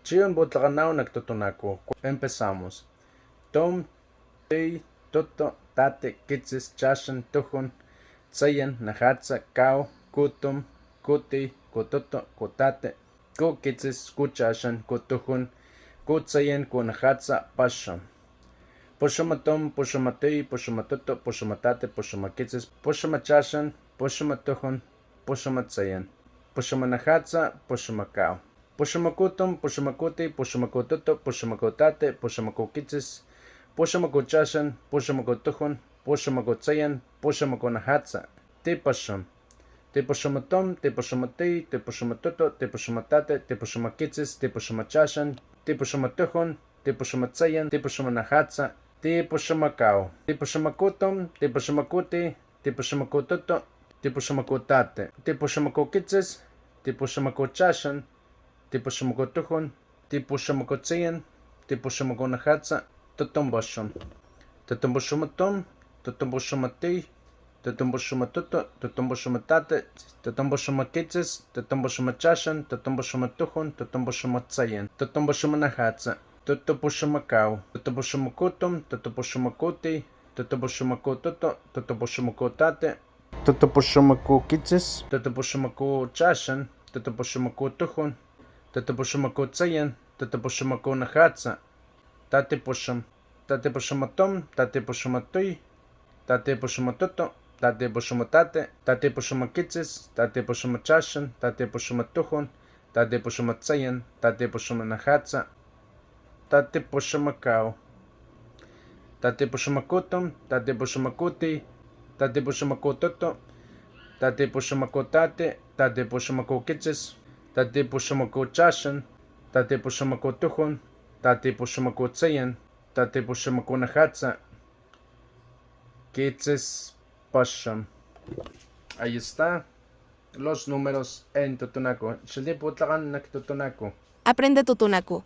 Chion botlaganao nactotonaco. Empezamos. Tom, tei, toto, tate, kitzis, chashan, tuhun, tsayan, najatsa, kao, kutum, kuti, kutoto, kutate, kukitzis, kuchashan, kutuhun, kutsayan, kunajatsa, pasham. Poshamatom, poshamatei, poshamatoto, poshamatate, poshamakitzis, poshamachashan, poshamatuhun, poshamatsayan, poshamanajatsa, poshamakao. Poshamakutum, poshamakuti, poshamakototo, poshamakotate, poshamakokitzis, poshamakochashan, poshamakotuhun, poshamakotsayan, poshamakonahatsa, tepasham. Teposhamatom, teposhamatei, teposhamatoto, teposhamatate, teposhamakitzis, teposhamachashan, teposhamatuhun, teposhamatsayan, teposhamanahatsa, teposhamakao. Teposhamakutum, teposhamakuti, teposhamakototo, teposhamakotate, teposhamakokitzis, teposhamakochashan, teposhamakotuhun, teposhamakotsayan, teposhamakonahatsa, totombasham. Totombashamatom, totombashamatei, totombashamatoto, totombashamattate, totombashamakitzis, totombashamachashan, totombashamatuhun, totombashamatsayan, totombashamanahatsa, totoposhamakao, totoposhamakutum, totoposhamakuti, totoposhamakototo, totoposhamakotate, totoposhamakokitzis, totoposhamakochashan, totoposhamakotuhun, totoposhamakotsayan, totoposhamakonahatsa, tateposham, tateposhamatom, tateposhamatui, tateposhamatoto, tateposhamatate, tateposhamakitzis, tateposhamachashan, tateposhamatuhun, tateposhamatsayan, tateposhamanahatsa, tateposhamakao, tateposhamakutum, tateposhamakuti, tateposhamakototo, tateposhamakotate, tateposhamakokitzis, tateposhamakochashan, tateposhamakotuhun, tateposhamakotsayan, tateposhamakonahatsa, kitzis, pasham. Ahí está los números en Totonaco. Xiliputlagan nak Totonaco. Aprende Totonaco.